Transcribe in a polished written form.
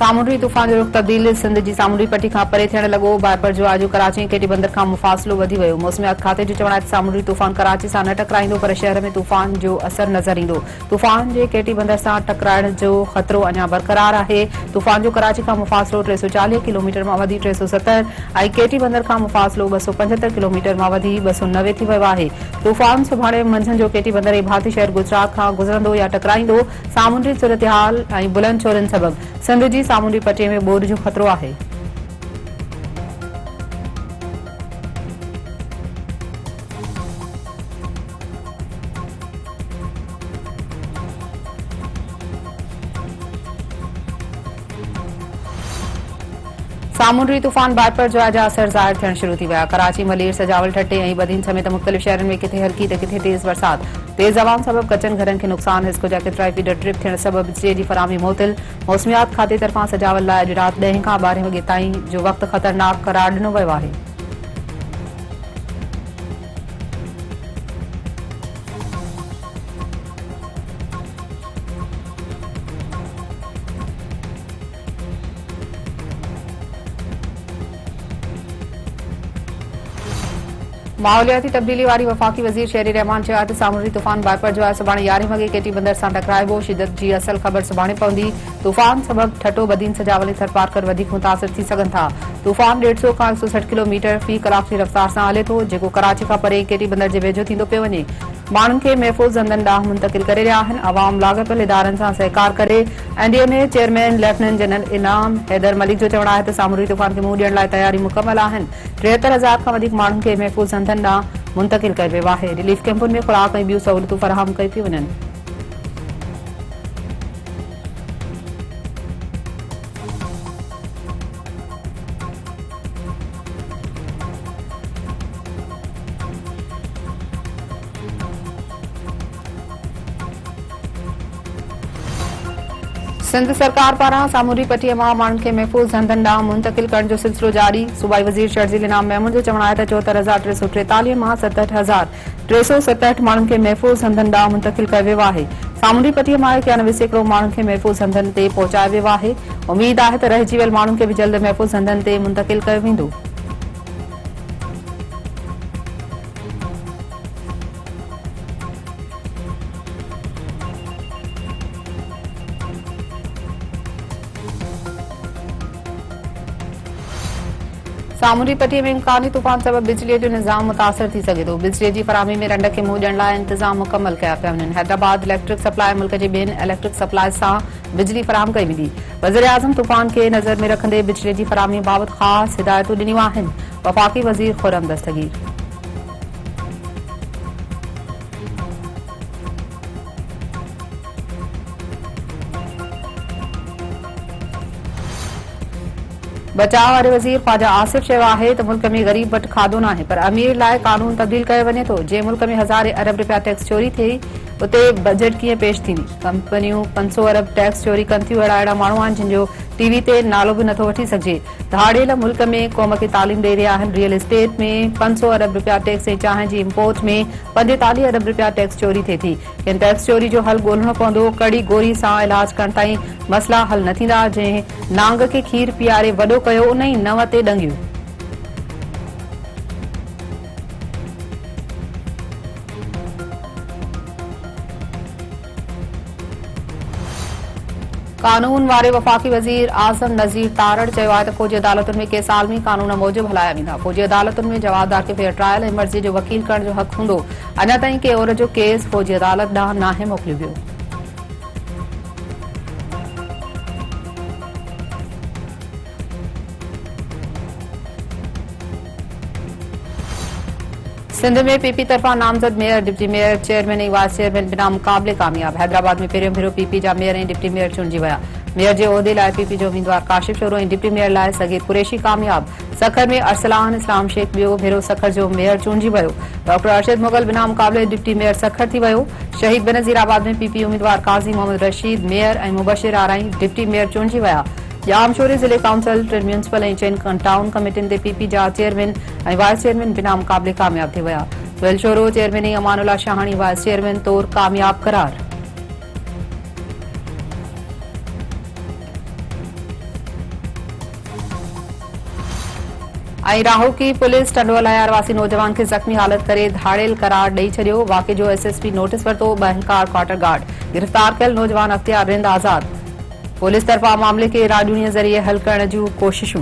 सामुंडी तूफ़ान जो रुख़ तब्दील सिंध जी सामुंडी पट्टी खां परे थियण लॻो। बारपर जो आजू कराची केटी बंदर खां मुफ़ासिलो वधी वियो। मौसमियात खाते जो चवण आहे त सामुंडी तूफ़ान कराची सां न टकराईंदो, पर शहर में तूफ़ान जो असर नज़र ईंदो। तूफ़ान जे केटी बंदर सां टकराइण जो ख़तरो अञा बरक़रार आहे। तूफ़ान जो कराची खां मुफ़ासिलो 340 किलोमीटर मां वधी 370 ऐं केटी बंदर खां मुफ़ासिलो 275 किलोमीटर मां वधी 290 थी वियो आहे। तूफ़ान सुभाणे मंझंदि जो केटी बंदर ऐं भाती शहर गुजरात खां गुज़रंदो या टकराईंदो। सामुंडी सूरतहाल ऐं बुलंद शोरनि सबबि सिंध जी सामुंडी पट्टीअ में ॿोॾि जो ख़तरो आहे। सामुंडी तूफ़ान बारपर जो जा असर ज़ाहिर थियण शुरू थी विया। कराची, मलीर, सजावल, ठट्टे ऐं बदीन समेत मुख़्तलिफ़ शहरनि में किथे हल्की त किथे तेज़ बरसात। तेज़ हवाउनि सबबि कचनि घरनि खे नुक़सान। हिस्को जा केतिरा ई फीडर ट्रिप थियण सबबि बिजलीअ जी फराहमी मुअतल। मौसमियात खाते तरफ़ां सजावल लाइ अॼु राति 10 खां 12 वॻे ताईं जो वक़्तु ख़तरनाक क़रार ॾिनो वियो आहे। माहौलियाती तब्दीली वारी वफ़ाक़ी वज़ीर शहरी रहमान चयो आहे त सामुंडी तूफ़ान बारपर जो आहे। सुभाणे 11 वॻे केटी बंदर सां टकराइबो। शिदत जी असल ख़बर सुभाणे पवंदी। तूफ़ान सबबि ठटो, बदीन, सजावल ऐं थरपारकर वधीक मुतासिर थी सघनि था। तूफ़ान 150 खां 160 किलोमीटर फ़ी कलाक जी रफ़्तार सां हले थो, जेको कराची खां परे केटी बंदर जे वेझो थींदो पियो वञे। माण्हुनि खे महफ़ूज़ हंधनि ॾांहुं मुंतक़िल करे रहिया आहिनि। अवाम लाॻापियल इदारनि सां सहकार करे। एनडीएमए चेयरमैन लेफ्टिनेंट जनरल इनाम हैदर मलिक जो चवणु आहे त सामुंडी तूफ़ान खे मुंहुं ॾियण लाइ तयारी मुकमल आहिनि। 73,000 खां वधीक माण्हुनि खे महफ़ूज़ हंधनि ॾांहुं मुंतक़िल कयो वियो आहे। रिलीफ कैंपुनि में ख़ुराक ऐं ॿियूं सहूलियतूं फ़राहम कयूं पियूं वञनि। सिंध सरकार पारां सामुंडी पट्टीअ मां माण्हुनि खे महफ़ूज़ हंधनि ॾांहुं मुंतक़िल करण जो सिलसिलो जारी। सूबाई वज़ीर शर्जील इनाम महमूद जो चवणु आहे त 74,343 मां 67,367 माण्हुनि खे महफ़ूज़ हंधनि ॾांहुं मुंतक़िल कयो वियो आहे। सामुंडी पट्टीअ मां 91% माण्हुनि खे महफ़ूज़ हंधनि ते पहुचायो वियो आहे। उमीद आहे त रहिजी वियल माण्हुनि खे बि जल्द महफ़ूज़ हंधनि ते मुंतक़िल कयो वेंदो। सामुंडी पट्टीअ में इम्कानी तूफ़ान सबबि बिजलीअ जो निज़ाम मुतासिर थी सघे थो। बिजलीअ जी फराहमी में रंड खे मुंहुं ॾियण लाइ इंतज़ाम मुकमल कया पिया वञनि। हैदराबाद इलेक्ट्रिक सप्लाई मुल्क जे ॿियनि इलेक्ट्रिक सप्लाई सां बिजली फराहम कई वेंदी। वज़ीर आज़म तूफ़ान खे नज़र में रखंदे बिजलीअ जी फराहमी बाबति ख़ासि हिदायतूं ॾिनियूं आहिनि। वफ़ाक़ी वज़ीर खुर्रम दस्तगीर बचाव वारे वज़ीर ख़्वाजा आसिफ चयो आहे त मुल्क में ग़रीब वटि खाधो न आहे, पर अमीर लाइ कानून तब्दील कयो वञे थो। जंहिं मुल्क में हज़ारे अरब रुपया टैक्स चोरी थिए उते बजट कीअं पेश थींदी। कंपनियूं 500 अरब टैक्स चोरी कनि थियूं। अहिड़ा माण्हू आहिनि जिन जो टीवी ते नालो बि नथो वठी सघिजे। दहाड़ियल मुल्क में क़ौम खे तालीम ॾेई रहिया आहिनि। रियल एस्टेट में 500 अरब रुपया टैक्स ऐं चांहि जी इम्पोर्ट में 45 अरब रुपया टैक्स चोरी थिए थी। इन टैक्स चोरी जो हल ॻोल्हणो पवंदो। कड़ी गोरी सां इलाज करण ताईं मसइला हल न थींदा। जंहिं नांग खे खीर पीआरे वॾो कयो, उन ई नंव ते ॾंगियूं। कानून वारे वफ़ाक़ी वज़ीर आज़म नज़ीर तारड़ चयो आहे त फ़ौजी अदालतुनि में कंहिं साल में कानून मूजिब हलाया वेंदा। फ़ौजी अदालतुनि में जवाबदार खे फेयर ट्रायल ऐं मर्ज़ी जो वकील करण जो हक़ हूंदो। अञा ताईं कंहिं और जो केस फ़ौजी अदालत ॾांहुं नाहे मोकिलियो वियो। सिंध में पीपी तरफ़ां नामज़द मेयर, डिप्टी मेयर, चेयरमैन ऐं वाइस चेयरमैन बिना मुक़ाबले कामयाब। हैदराबाद में पहिरियों भेरो पीपी जा मेयर ऐं डिप्टी मेयर चूंडिजी विया। मेयर जे उहिदे लाइ पीपी जो उम्मीदवार काशिफ शोरो ऐं डिप्टी मेयर लाइ सगीर कुरैशी कामयाब। सखर में अरसलान इस्लाम शेख ॿियो भेरो सखर जो मेयर चूंडिजी वियो। डॉक्टर अरशद मुग़ल बिना मुक़ाबले डिप्टी मेयर सखर थी वियो। शहीद बेनज़ीराबाद में पीपी उम्मीदवार काज़ी मोहम्मद रशीद मेयर ऐं मुबशिर आराई डिप्टी मेयर चूंडिजी विया। जामशोरी ज़िले काउंसिल, टिनि म्यूनिसिपल ऐं 4 टाउन कमेटियुनि ते पीपी जा चेयरमैन ऐं वाइस चेयरमैन बिना मुक़ाबले कामयाब थी विया। सुहेल शोरो चेयरमैन ऐं अमानुल्लाह शाहानी वाइस चेयरमैन तौर कामयाब करार। ऐं राहोकी पुलिस टंडोल अयार वासी नौजवान खे ज़ख़्मी हालत करे धाड़ेल करार ॾेई छॾियो। वाक़े जो एसएसपी नोटिस वरितो। बहंकार क्वार्टर गार्ड गिरफ़्तार कयल नौजवान अख़्तियार रिंद आज़ाद। पुलिस तरफ़ां मामले खे राॼूनीअ ज़रिए हल करण जूं कोशिशूं।